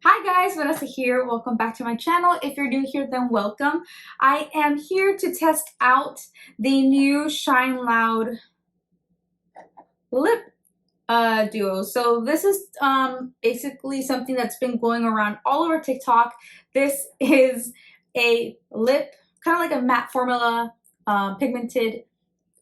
Hi guys, Vanessa here. Welcome back to my channel. If you're new here, then welcome. I am here to test out the new Shine Loud lip duo. So this is basically something that's been going around all over TikTok. This is a lip, kind of like a matte formula, pigmented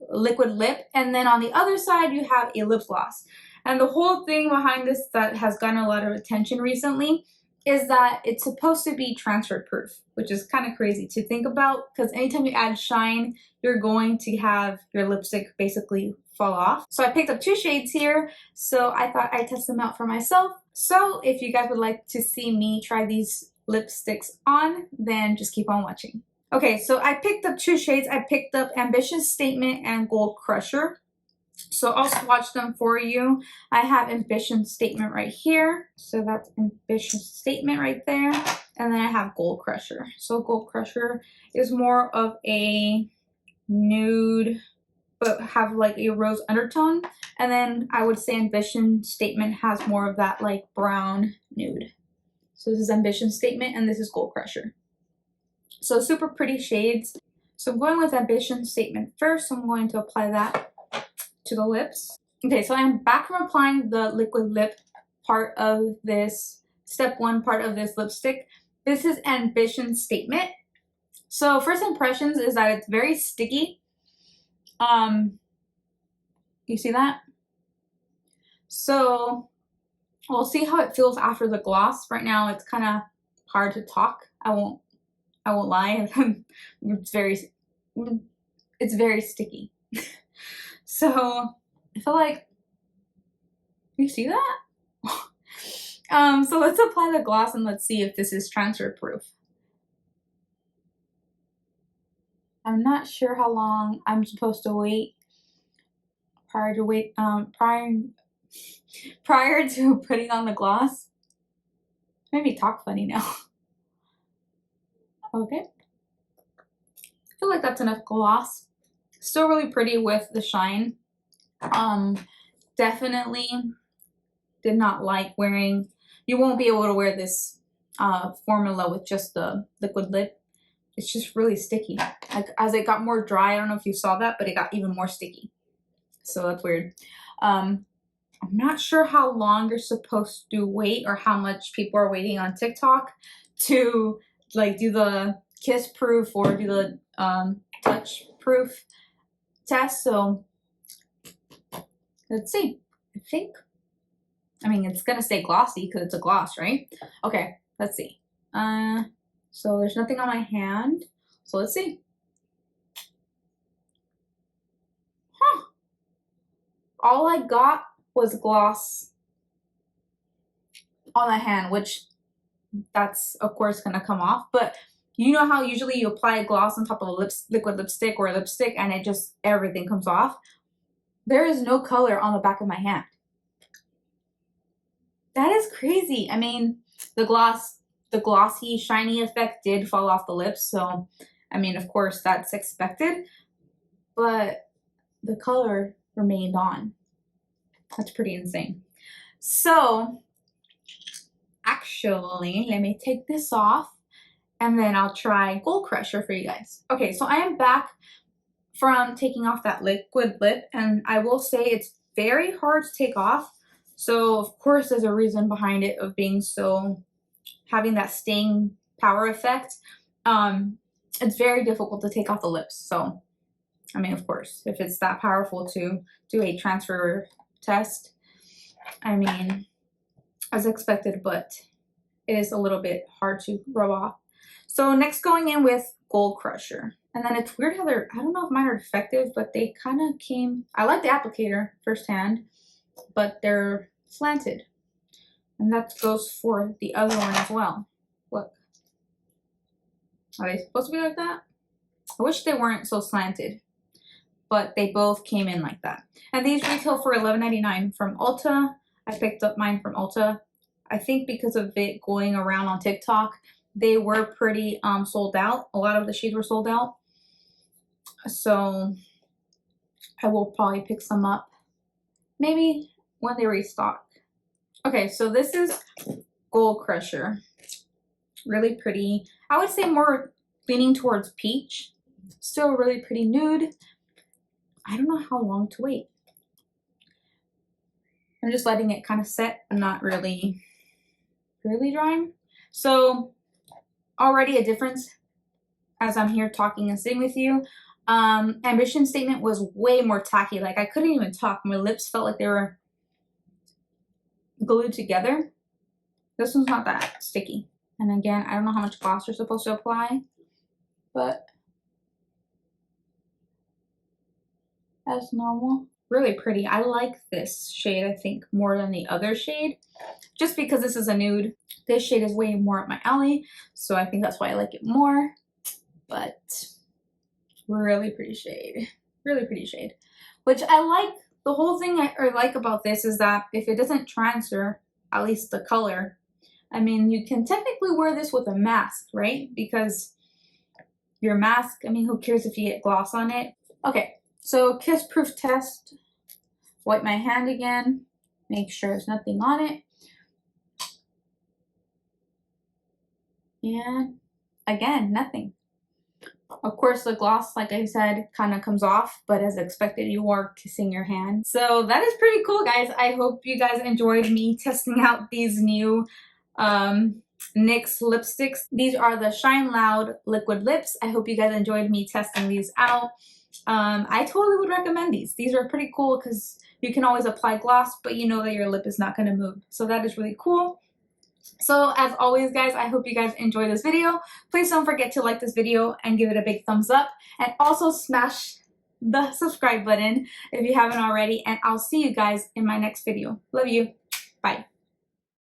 liquid lip, and then on the other side you have a lip gloss. And the whole thing behind this that has gotten a lot of attention recently is that it's supposed to be transfer proof, which is kind of crazy to think about because anytime you add shine, you're going to have your lipstick basically fall off. So I picked up two shades here, so I thought I'd test them out for myself. So if you guys would like to see me try these lipsticks on, then just keep on watching. Okay, so I picked up two shades. I picked up Ambitious Statement and Gold Crusher. So I'll swatch them for you. I have Ambitious Statement right here. So that's Ambitious Statement right there. And then I have Gold Crusher. So Gold Crusher is more of a nude, but have like a rose undertone. And then I would say Ambitious Statement has more of that like brown nude. So this is Ambitious Statement and this is Gold Crusher. So super pretty shades. So I'm going with Ambitious Statement first. So I'm going to apply that to the lips. Okay, so I'm back from applying the liquid lip part of this, step one part of this lipstick. This is Ambitious Statement. So first impressions is that it's very sticky. You see that? So we'll see how it feels after the gloss. Right now it's kind of hard to talk. I won't lie. It's very sticky. So I feel like, you see that? So let's apply the gloss and let's see if this is transfer proof. I'm not sure how long I'm supposed to wait prior to putting on the gloss. Maybe talk funny now. Okay. I feel like that's enough gloss. Still really pretty with the shine. Definitely did not like wearing, you won't be able to wear this formula with just the liquid lip. It's just really sticky. Like as it got more dry, I don't know if you saw that, but it got even more sticky. So that's weird. I'm not sure how long you're supposed to wait or how much people are waiting on TikTok to like do the kiss proof or do the touch proof test. So let's see. I mean, it's gonna stay glossy because it's a gloss, right? Okay, let's see. So there's nothing on my hand. So let's see. Huh. All I got was gloss on the hand, which that's of course gonna come off. But you know how usually you apply a gloss on top of a liquid lipstick or a lipstick and it just, everything comes off? There is no color on the back of my hand. That is crazy. I mean, the glossy, shiny effect did fall off the lips. So, I mean, of course, that's expected. But the color remained on. That's pretty insane. So, actually, let me take this off. And then I'll try Gold Crusher for you guys. Okay, so I am back from taking off that liquid lip. And I will say it's very hard to take off. So of course there's a reason behind it of being so, having that staying power effect. It's very difficult to take off the lips. So, I mean, of course, if it's that powerful to do a transfer test, I mean, as expected, but it is a little bit hard to rub off. So next going in with Gold Crusher. And then it's weird how they're, I don't know if mine are defective, but they kind of came, I like the applicator firsthand, but they're slanted. And that goes for the other one as well. Look. Are they supposed to be like that? I wish they weren't so slanted, but they both came in like that. And these retail for $11.99 from Ulta. I picked up mine from Ulta. I think because of it going around on TikTok, they were pretty sold out. A lot of the shades were sold out. So I will probably pick some up maybe when they restock. Okay, so this is Gold Crusher. Really pretty. I would say more leaning towards peach. Still really pretty nude. I don't know how long to wait. I'm just letting it kind of set. I'm not really drying. So already a difference as I'm here talking and sitting with you. Ambition Statement was way more tacky. Like I couldn't even talk. My lips felt like they were glued together. This one's not that sticky. And again, I don't know how much gloss you're supposed to apply, but as normal. Really pretty. I like this shade, I think, more than the other shade. Just because this is a nude. This shade is way more up my alley, so I think that's why I like it more. But really pretty shade. Really pretty shade. Which I like. The whole thing I like about this is that if it doesn't transfer, at least the color, I mean, you can technically wear this with a mask, right? Because your mask, I mean, who cares if you get gloss on it? Okay. So kiss proof test, wipe my hand again, make sure there's nothing on it. And again, nothing. Of course, the gloss, like I said, kind of comes off, but as expected, you are kissing your hand. So that is pretty cool, guys. I hope you guys enjoyed me testing out these new NYX lipsticks. These are the Shine Loud Liquid Lips. I hope you guys enjoyed me testing these out. I totally would recommend these. These are pretty cool because you can always apply gloss, but you know that your lip is not going to move. So that is really cool. So as always, guys, I hope you guys enjoy this video. Please don't forget to like this video and give it a big thumbs up. And also smash the subscribe button if you haven't already. And I'll see you guys in my next video. Love you. Bye.